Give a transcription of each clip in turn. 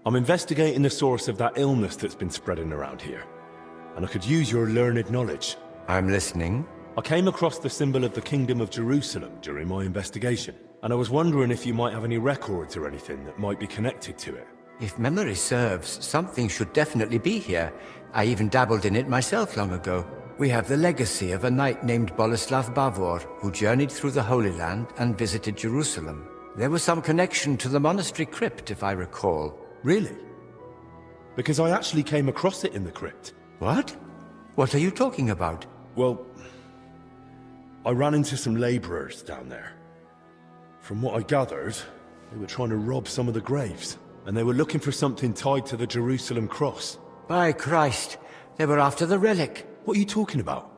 I'm investigating the source of that illness that's been spreading around here, and I could use your learned knowledge. I'm listening. I came across the symbol of the Kingdom of Jerusalem during my investigation, and I was wondering if you might have any records or anything that might be connected to it. If memory serves, something should definitely be here. I even dabbled in it myself long ago. We have the legacy of a knight named Boleslav Bavor, who journeyed through the Holy Land and visited Jerusalem. There was some connection to the monastery crypt, if I recall. Really? Because I actually came across it in the crypt. What? What are you talking about? Well, I ran into some laborers down there. From what I gathered, they were trying to rob some of the graves, and they were looking for something tied to the Jerusalem cross. By Christ, they were after the relic. What are you talking about?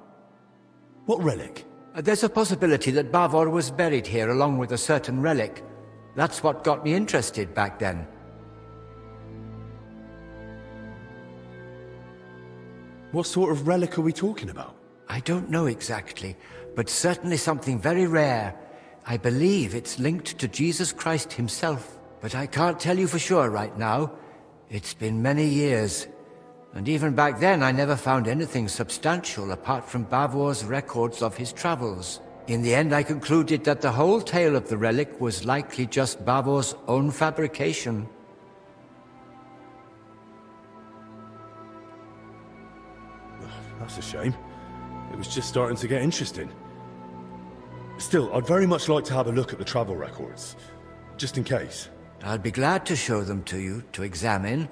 What relic? There's a possibility that Bavor was buried here along with a certain relic. That's what got me interested back then. What sort of relic are we talking about? I don't know exactly, but certainly something very rare. I believe it's linked to Jesus Christ himself, but I can't tell you for sure right now. It's been many years, and even back then I never found anything substantial apart from Bavor's records of his travels. In the end I concluded that the whole tale of the relic was likely just Bavor's own fabrication. That's a shame. It was just starting to get interesting. Still, I'd very much like to have a look at the travel records, just in case. I'll be glad to show them to you, to examine,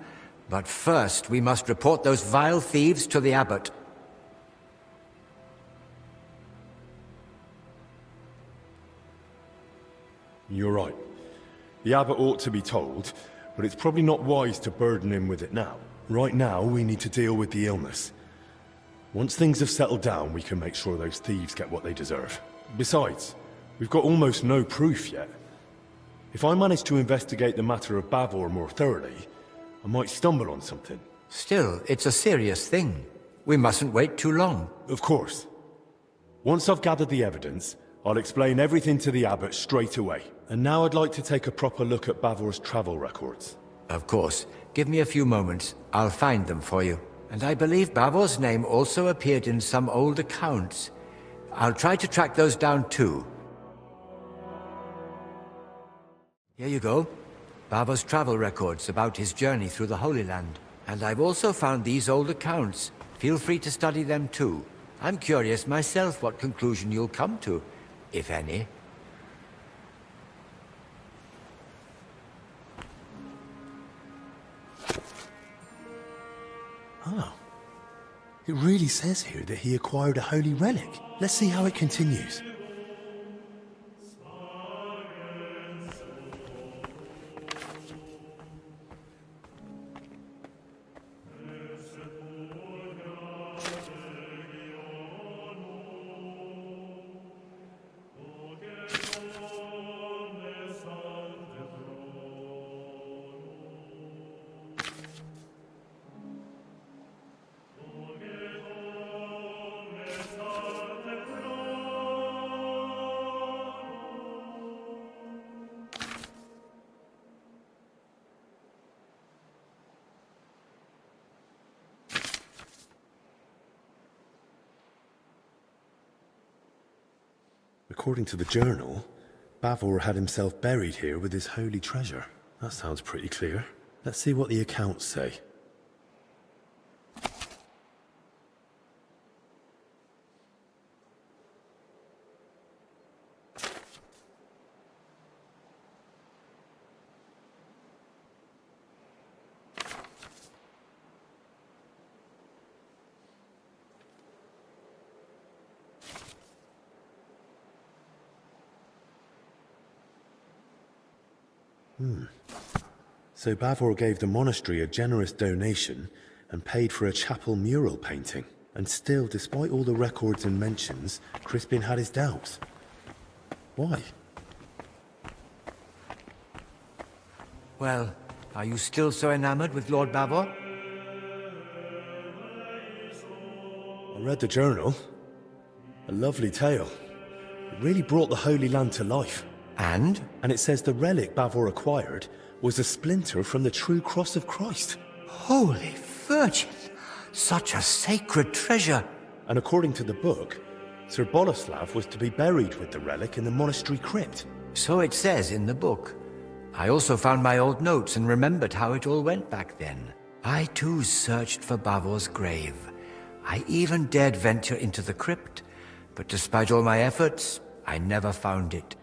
but first we must report those vile thieves to the Abbot. You're right. The Abbot ought to be told, but it's probably not wise to burden him with it now. Right now, we need to deal with the illness. Once things have settled down, we can make sure those thieves get what they deserve. Besides, we've got almost no proof yet. If I manage to investigate the matter of Bavor more thoroughly, I might stumble on something. Still, it's a serious thing. We mustn't wait too long. Of course. Once I've gathered the evidence, I'll explain everything to the Abbot straight away. And now I'd like to take a proper look at Bavor's travel records. Of course. Give me a few moments. I'll find them for you. And I believe Bavor's name also appeared in some old accounts. I'll try to track those down too. Here you go. Bavor's travel records about his journey through the Holy Land. And I've also found these old accounts. Feel free to study them too. I'm curious myself what conclusion you'll come to, if any. Oh. It really says here that he acquired a holy relic. Let's see how it continues. According to the journal, Bavor had himself buried here with his holy treasure. That sounds pretty clear. Let's see what the accounts say. So Bavor gave the monastery a generous donation and paid for a chapel mural painting. And still, despite all the records and mentions, Crispin had his doubts. Why? Well, are you still so enamored with Lord Bavor? I read the journal. A lovely tale. It really brought the Holy Land to life. And? And it says the relic Bavor acquired was a splinter from the true cross of Christ. Holy Virgin! Such a sacred treasure! And according to the book, Sir Boleslav was to be buried with the relic in the monastery crypt. So it says in the book. I also found my old notes and remembered how it all went back then. I too searched for Bavor's grave. I even dared venture into the crypt, but despite all my efforts, I never found it.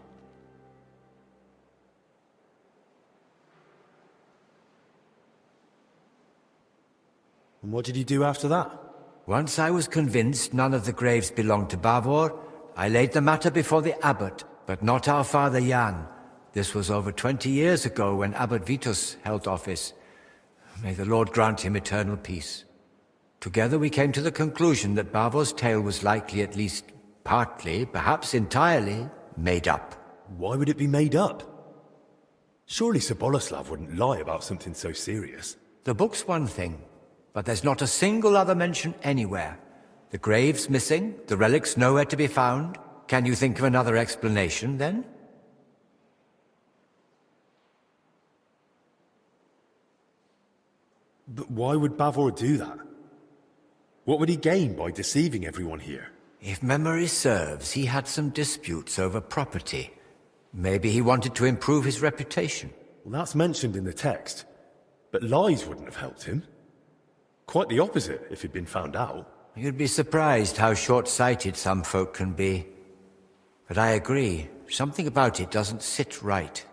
And what did he do after that? Once I was convinced none of the graves belonged to Bavor, I laid the matter before the Abbot, but not our Father Jan. This was over 20 years ago when Abbot Vitus held office. May the Lord grant him eternal peace. Together we came to the conclusion that Bavor's tale was likely at least partly, perhaps entirely, made up. Why would it be made up? Surely Sir Boleslav wouldn't lie about something so serious. The book's one thing, but there's not a single other mention anywhere. The grave's missing, the relic's nowhere to be found. Can you think of another explanation, then? But why would Bavor do that? What would he gain by deceiving everyone here? If memory serves, he had some disputes over property. Maybe he wanted to improve his reputation. Well, that's mentioned in the text. But lies wouldn't have helped him. Quite the opposite, if he'd been found out. You'd be surprised how short-sighted some folk can be. But I agree, something about it doesn't sit right.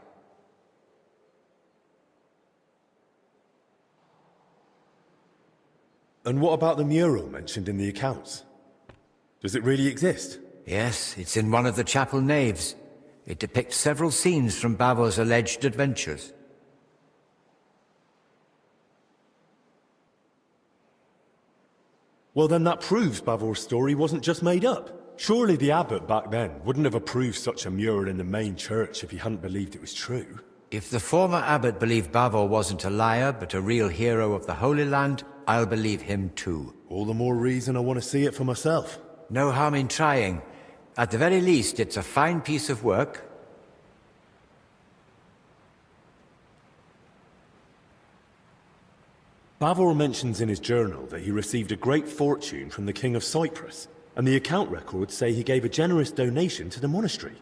And what about the mural mentioned in the accounts? Does it really exist? Yes, it's in one of the chapel naves. It depicts several scenes from Bavor's alleged adventures. Well, then that proves Bavor's story wasn't just made up. Surely the abbot back then wouldn't have approved such a mural in the main church if he hadn't believed it was true. If the former abbot believed Bavor wasn't a liar, but a real hero of the Holy Land, I'll believe him too. All the more reason I want to see it for myself. No harm in trying. At the very least, it's a fine piece of work. Bavor mentions in his journal that he received a great fortune from the King of Cyprus, and the account records say he gave a generous donation to the monastery.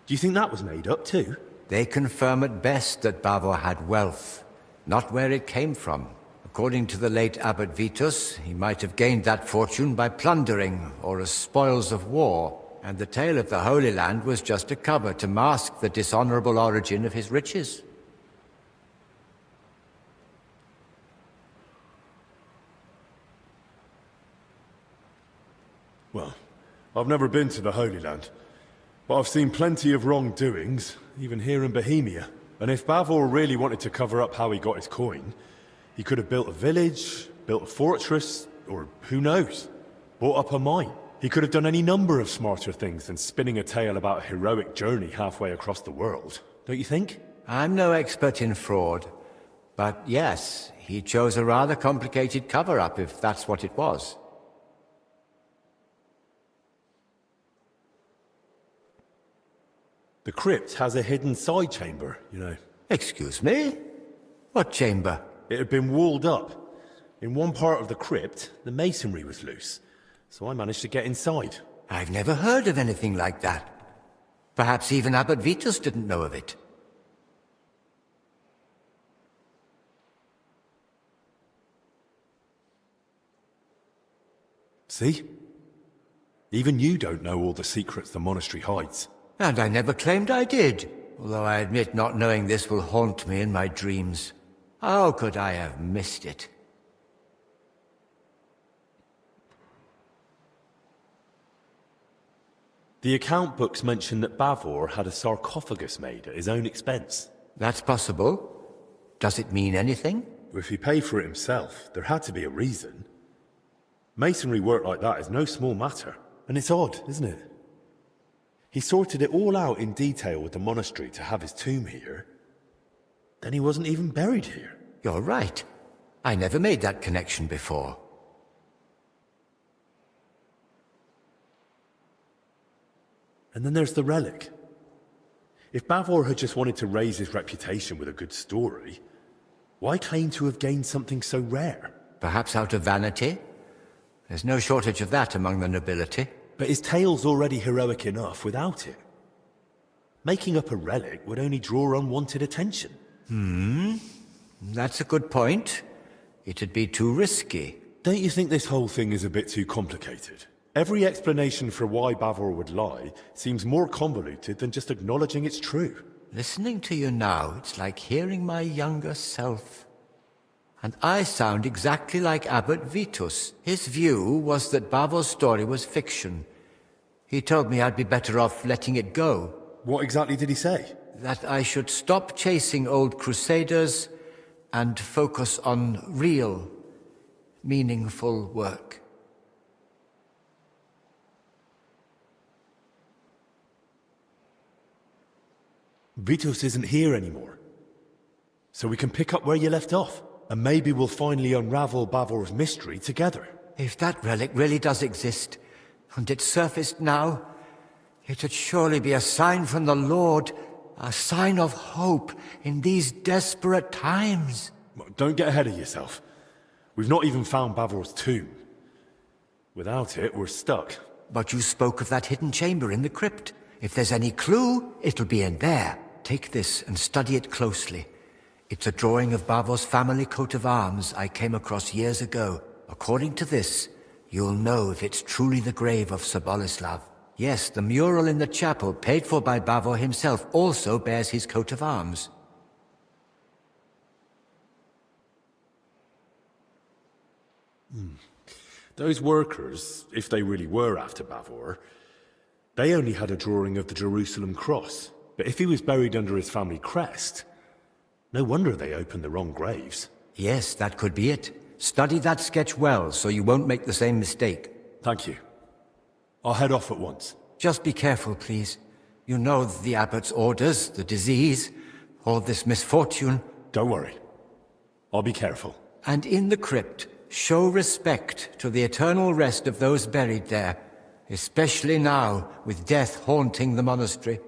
Do you think that was made up too? They confirm at best that Bavor had wealth, not where it came from. According to the late Abbot Vitus, he might have gained that fortune by plundering or as spoils of war, and the tale of the Holy Land was just a cover to mask the dishonorable origin of his riches. Well, I've never been to the Holy Land, but I've seen plenty of wrongdoings, even here in Bohemia. And if Bavor really wanted to cover up how he got his coin, he could have built a village, built a fortress, or who knows, bought up a mine. He could have done any number of smarter things than spinning a tale about a heroic journey halfway across the world, don't you think? I'm no expert in fraud, but yes, he chose a rather complicated cover-up if that's what it was. The crypt has a hidden side chamber, you know. Excuse me? What chamber? It had been walled up. In one part of the crypt, the masonry was loose, so I managed to get inside. I've never heard of anything like that. Perhaps even Abbot Vitus didn't know of it. See? Even you don't know all the secrets the monastery hides. And I never claimed I did, although I admit not knowing this will haunt me in my dreams. How could I have missed it? The account books mention that Bavor had a sarcophagus made at his own expense. That's possible. Does it mean anything? If he paid for it himself, there had to be a reason. Masonry work like that is no small matter, and it's odd, isn't it? He sorted it all out in detail with the monastery to have his tomb here. Then he wasn't even buried here. You're right. I never made that connection before. And then there's the relic. If Bavor had just wanted to raise his reputation with a good story, why claim to have gained something so rare? Perhaps out of vanity? There's no shortage of that among the nobility. But his tale's already heroic enough without it. Making up a relic would only draw unwanted attention. That's a good point. It'd be too risky. Don't you think this whole thing is a bit too complicated? Every explanation for why Bavor would lie seems more convoluted than just acknowledging it's true. Listening to you now, it's like hearing my younger self. And I sound exactly like Abbot Vitus. His view was that Bavor's story was fiction. He told me I'd be better off letting it go. What exactly did he say? That I should stop chasing old crusaders and focus on real, meaningful work. Vitus isn't here anymore. So we can pick up where you left off. And maybe we'll finally unravel Bavor's mystery together. If that relic really does exist, and it surfaced now, it'd surely be a sign from the Lord, a sign of hope in these desperate times. Don't get ahead of yourself. We've not even found Bavor's tomb. Without it, we're stuck. But you spoke of that hidden chamber in the crypt. If there's any clue, it'll be in there. Take this and study it closely. It's a drawing of Bavor's family coat of arms I came across years ago. According to this, you'll know if it's truly the grave of Sir Boleslav. Yes, the mural in the chapel, paid for by Bavor himself, also bears his coat of arms. Those workers, if they really were after Bavor, they only had a drawing of the Jerusalem cross. But if he was buried under his family crest, no wonder they opened the wrong graves. Yes, that could be it. Study that sketch well, so you won't make the same mistake. Thank you. I'll head off at once. Just be careful, please. You know the Abbot's orders, the disease, all this misfortune. Don't worry. I'll be careful. And in the crypt, show respect to the eternal rest of those buried there, especially now, with death haunting the monastery.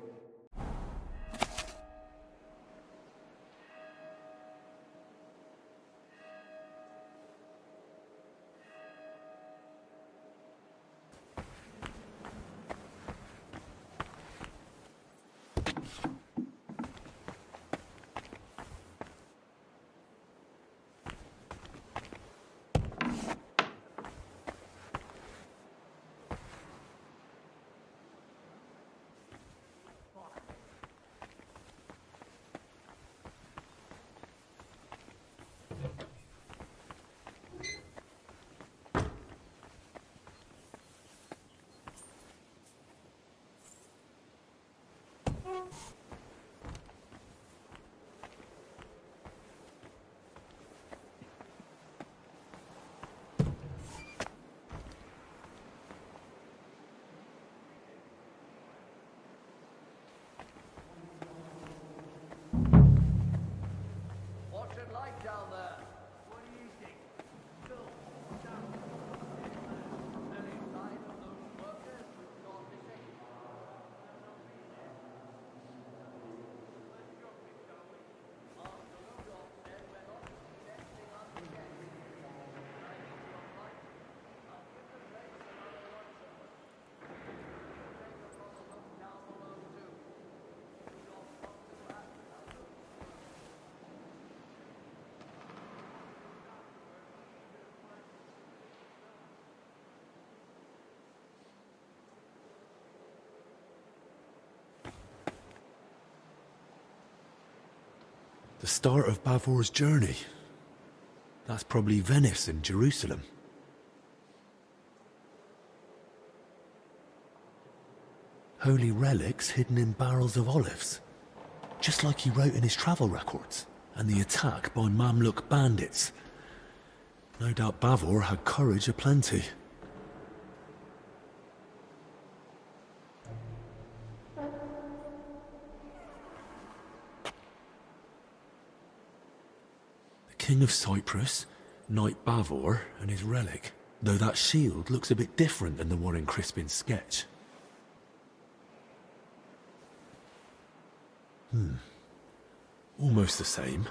The start of Bavor's journey. That's probably Venice and Jerusalem. Holy relics hidden in barrels of olives. Just like he wrote in his travel records. And the attack by Mamluk bandits. No doubt Bavor had courage aplenty. King of Cyprus, Knight Bavor, and his relic. Though that shield looks a bit different than the one in Crispin's sketch. Almost the same.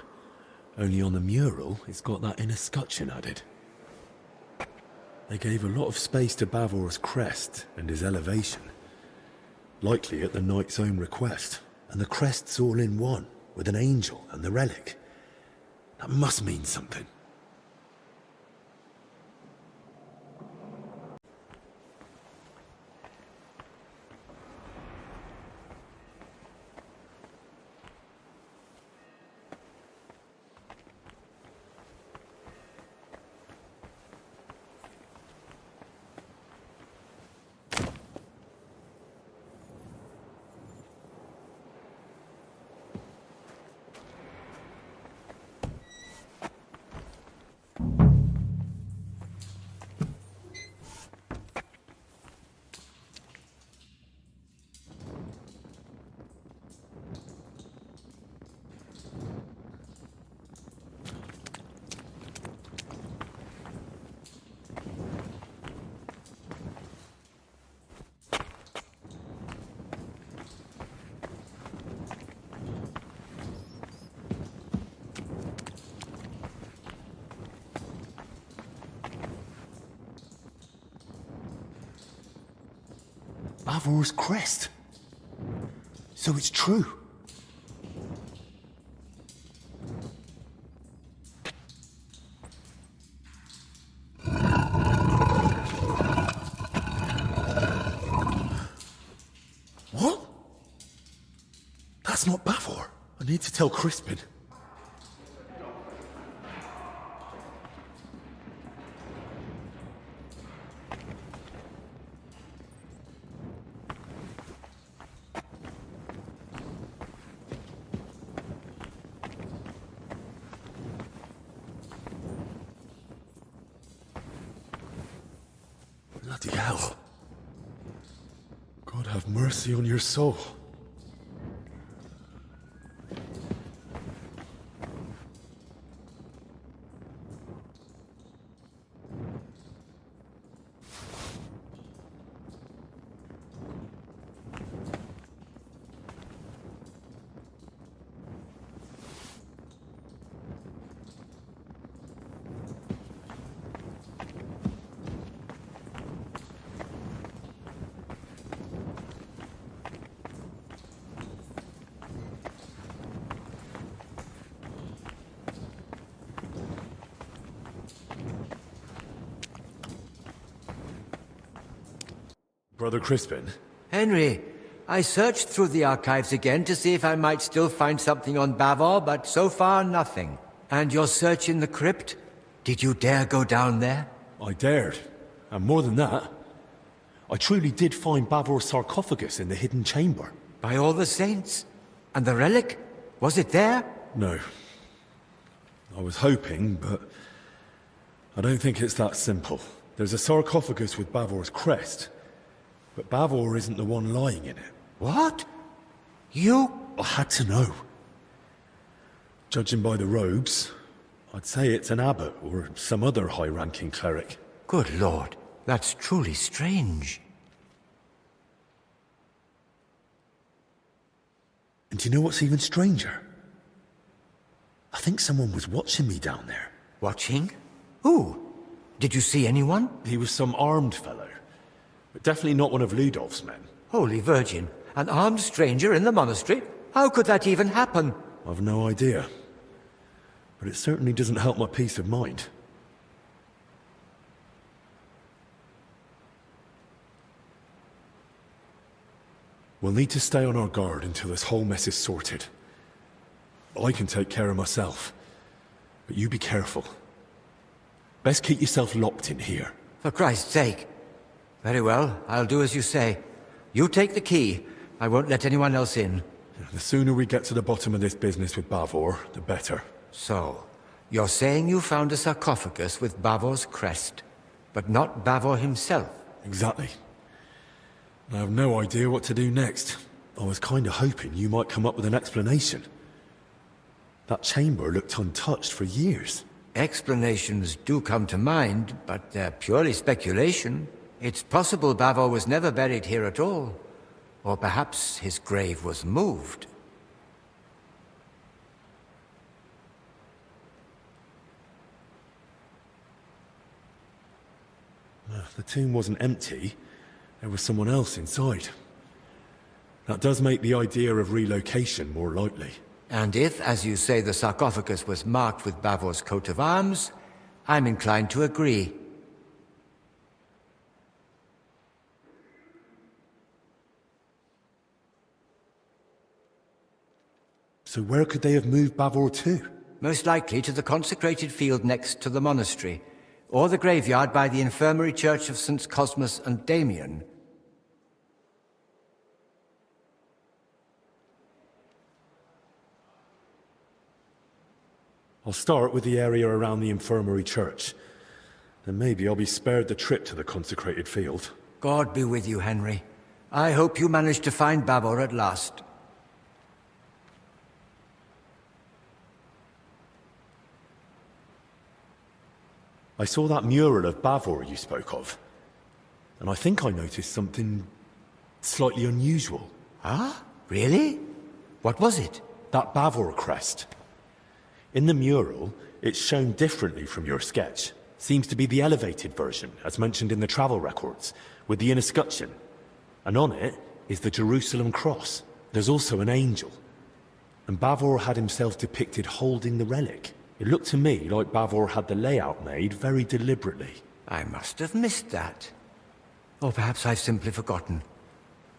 Only on the mural, it's got that inner scutcheon added. They gave a lot of space to Bavor's crest and his elevation. Likely at the knight's own request. And the crest's all in one, with an angel and the relic. That must mean something. Bavor's crest. So it's true. What? That's not Bavor. I need to tell Crispin. Bloody hell. God have mercy on your soul. Brother Crispin? Henry, I searched through the archives again to see if I might still find something on Bavor, but so far nothing. And your search in the crypt? Did you dare go down there? I dared. And more than that, I truly did find Bavor's sarcophagus in the hidden chamber. By all the saints? And the relic? Was it there? No. I was hoping, but I don't think it's that simple. There's a sarcophagus with Bavor's crest, but Bavor isn't the one lying in it. What? You? I had to know. Judging by the robes, I'd say it's an abbot or some other high-ranking cleric. Good Lord, that's truly strange. And do you know what's even stranger? I think someone was watching me down there. Watching? Who? Did you see anyone? He was some armed fellow, but definitely not one of Ludolf's men. Holy Virgin, an armed stranger in the monastery? How could that even happen? I've no idea. But it certainly doesn't help my peace of mind. We'll need to stay on our guard until this whole mess is sorted. I can take care of myself, but you be careful. Best keep yourself locked in here. For Christ's sake. Very well, I'll do as you say. You take the key. I won't let anyone else in. The sooner we get to the bottom of this business with Bavor, the better. So, you're saying you found a sarcophagus with Bavor's crest, but not Bavor himself? Exactly. I have no idea what to do next. I was kind of hoping you might come up with an explanation. That chamber looked untouched for years. Explanations do come to mind, but they're purely speculation. It's possible Bavor was never buried here at all. Or perhaps his grave was moved. the tomb wasn't empty. There was someone else inside. That does make the idea of relocation more likely. And if, as you say, the sarcophagus was marked with Bavor's coat of arms, I'm inclined to agree. So where could they have moved Bavor to? Most likely to the consecrated field next to the monastery, or the graveyard by the infirmary church of St. Cosmas and Damian. I'll start with the area around the infirmary church. Then maybe I'll be spared the trip to the consecrated field. God be with you, Henry. I hope you manage to find Bavor at last. I saw that mural of Bavor you spoke of, and I think I noticed something slightly unusual. Ah? Really? What was it? That Bavor crest. In the mural, it's shown differently from your sketch. Seems to be the elevated version, as mentioned in the travel records, with the inner escutcheon. And on it is the Jerusalem cross. There's also an angel. And Bavor had himself depicted holding the relic. It looked to me like Bavor had the layout made very deliberately. I must have missed that. Or perhaps I've simply forgotten.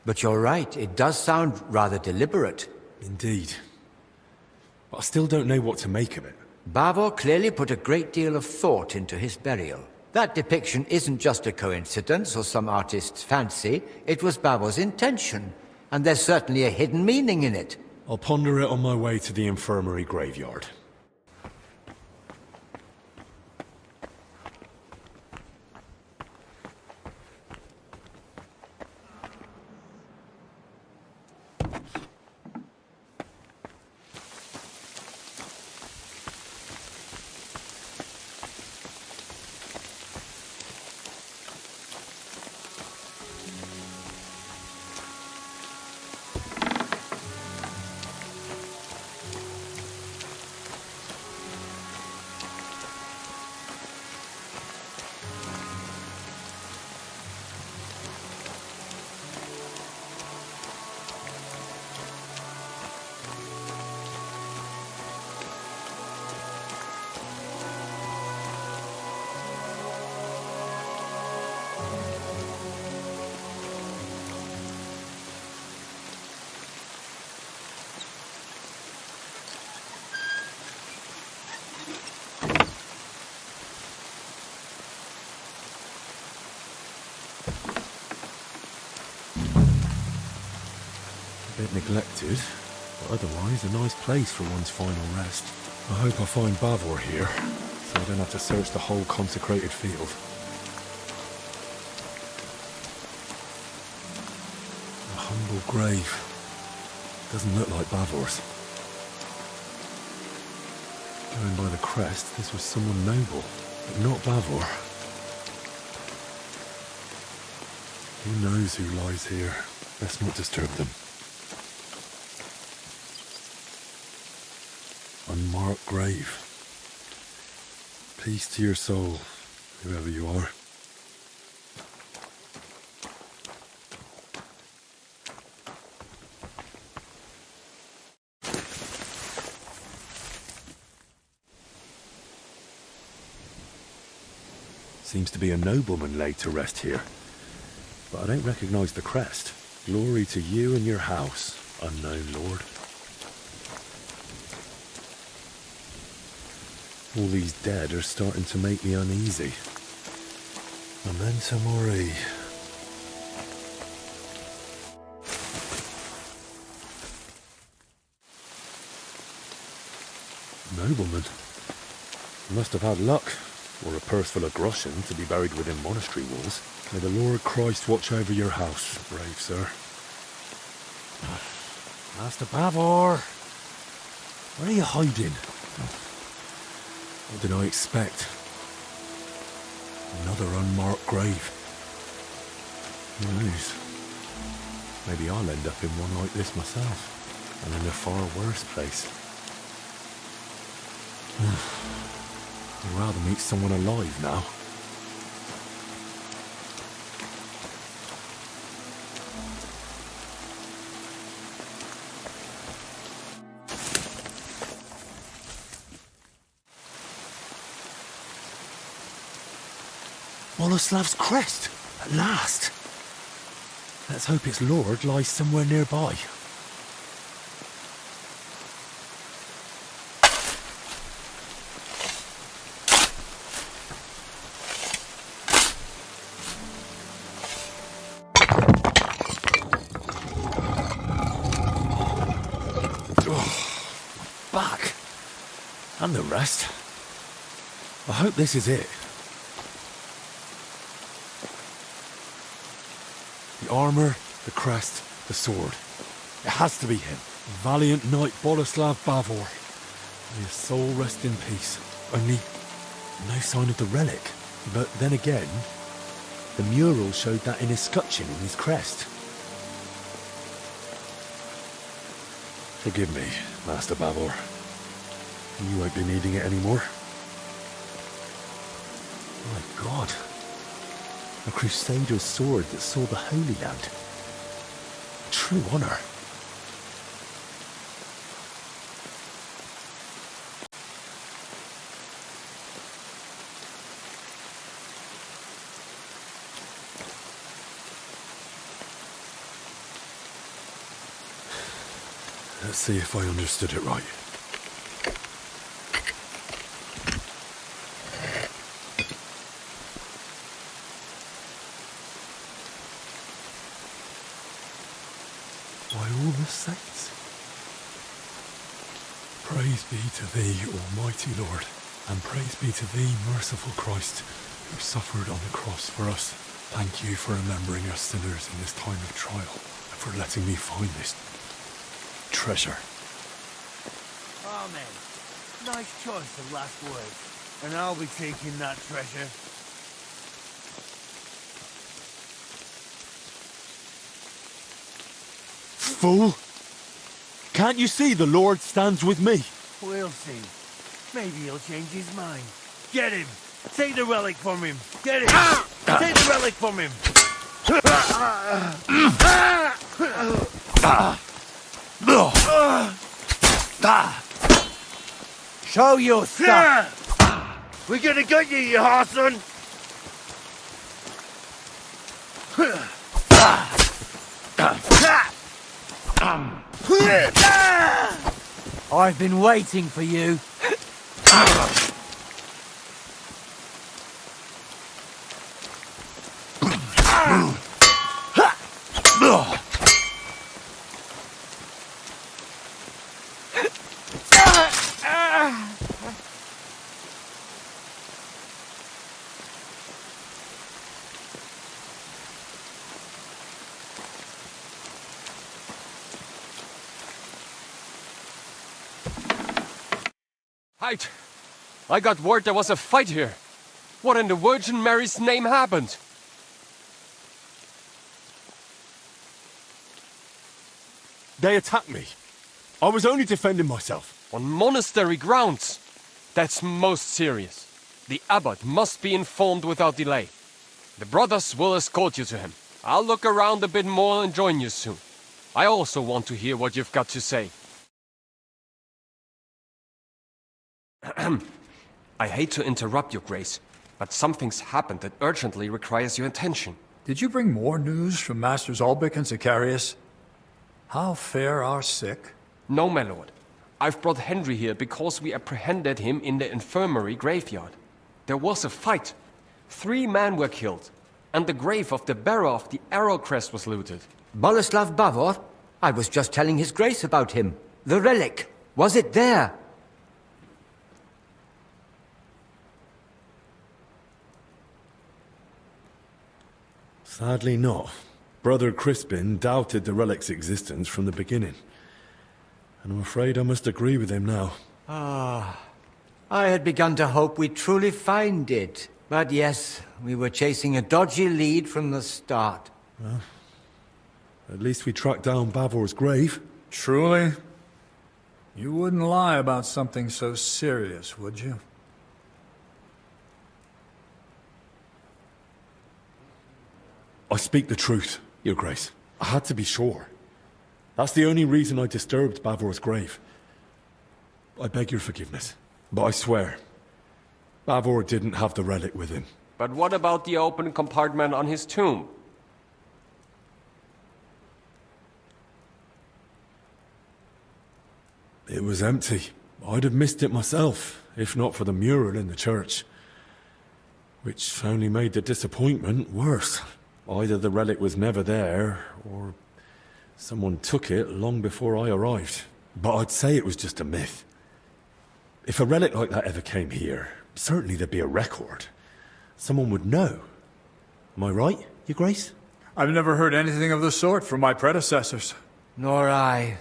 But you're right, it does sound rather deliberate. Indeed. But I still don't know what to make of it. Bavor clearly put a great deal of thought into his burial. That depiction isn't just a coincidence or some artist's fancy. It was Bavor's intention. And there's certainly a hidden meaning in it. I'll ponder it on my way to the infirmary graveyard. A bit neglected, but otherwise a nice place for one's final rest. I hope I find Bavor here, so I don't have to search the whole consecrated field. A humble grave. Doesn't look like Bavor's. Going by the crest, this was someone noble, but not Bavor. Who knows who lies here? Best not disturb them. Unmarked grave. Peace to your soul, whoever you are. Seems to be a nobleman laid to rest here, but I don't recognize the crest. Glory to you and your house, unknown lord. All these dead are starting to make me uneasy. Memento mori. Nobleman. Must have had luck, or a purse full of groschen to be buried within monastery walls. May the Lord Christ watch over your house, brave sir. Master Bavor! Where are you hiding? What did I expect? Another unmarked grave. Who knows? Maybe I'll end up in one like this myself, and in a far worse place. I'd rather meet someone alive now. Boleslav's crest, at last. Let's hope its lord lies somewhere nearby. Back. And the rest. I hope this is it. The armor, the crest, the sword. It has to be him. Valiant knight Boleslav Bavor. May his soul rest in peace. Only no sign of the relic. But then again, the mural showed that in his scutcheon in his crest. Forgive me, Master Bavor. You won't be needing it anymore. My God. A crusader's sword that saw the Holy Land. True honor. Let's see if I understood it right. By all the saints. Praise be to thee, Almighty Lord, and praise be to thee, merciful Christ, who suffered on the cross for us. Thank you for remembering us sinners in this time of trial, and for letting me find this treasure. Amen. Nice choice of last words. And I'll be taking that treasure. Fool! Can't you see the Lord stands with me? We'll see. Maybe he'll change his mind. Get him! Take the relic from him! Get him! Take the relic from him! Show your stuff! We're gonna get you, you Harson! I've been waiting for you. Right. I got word there was a fight here. What in the Virgin Mary's name happened? They attacked me. I was only defending myself. On monastery grounds? That's most serious. The Abbot must be informed without delay. The brothers will escort you to him. I'll look around a bit more and join you soon. I also want to hear what you've got to say. I hate to interrupt your grace, but something's happened that urgently requires your attention. Did you bring more news from Masters Albic and Zacharias? How fare our sick? No, my lord. I've brought Henry here because we apprehended him in the infirmary graveyard. There was a fight. 3 men were killed, and the grave of the bearer of the arrow crest was looted. Boleslav Bavor? I was just telling his grace about him. The relic. Was it there? Sadly not. Brother Crispin doubted the relic's existence from the beginning. And I'm afraid I must agree with him now. I had begun to hope we'd truly find it. But yes, we were chasing a dodgy lead from the start. Well, at least we tracked down Bavor's grave. Truly? You wouldn't lie about something so serious, would you? I speak the truth, Your Grace. I had to be sure. That's the only reason I disturbed Bavor's grave. I beg your forgiveness, but I swear, Bavor didn't have the relic with him. But what about the open compartment on his tomb? It was empty. I'd have missed it myself, if not for the mural in the church. Which only made the disappointment worse. Either the relic was never there, or someone took it long before I arrived. But I'd say it was just a myth. If a relic like that ever came here, certainly there'd be a record. Someone would know. Am I right, Your Grace? I've never heard anything of the sort from my predecessors. Nor I.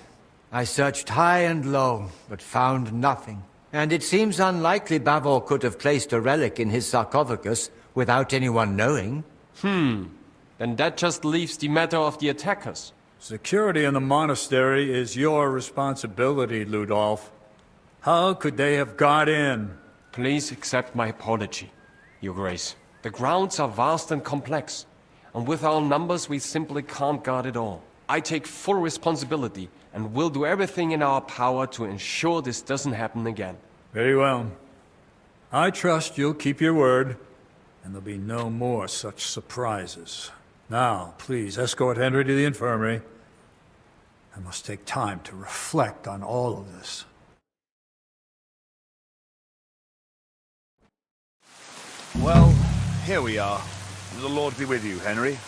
I searched high and low, but found nothing. And it seems unlikely Bavor could have placed a relic in his sarcophagus without anyone knowing. Then that just leaves the matter of the attackers. Security in the monastery is your responsibility, Ludolf. How could they have got in? Please accept my apology, Your Grace. The grounds are vast and complex, and with our numbers we simply can't guard it all. I take full responsibility and will do everything in our power to ensure this doesn't happen again. Very well. I trust you'll keep your word, and there'll be no more such surprises. Now, please escort Henry to the infirmary. I must take time to reflect on all of this. Well, here we are. The Lord be with you, Henry.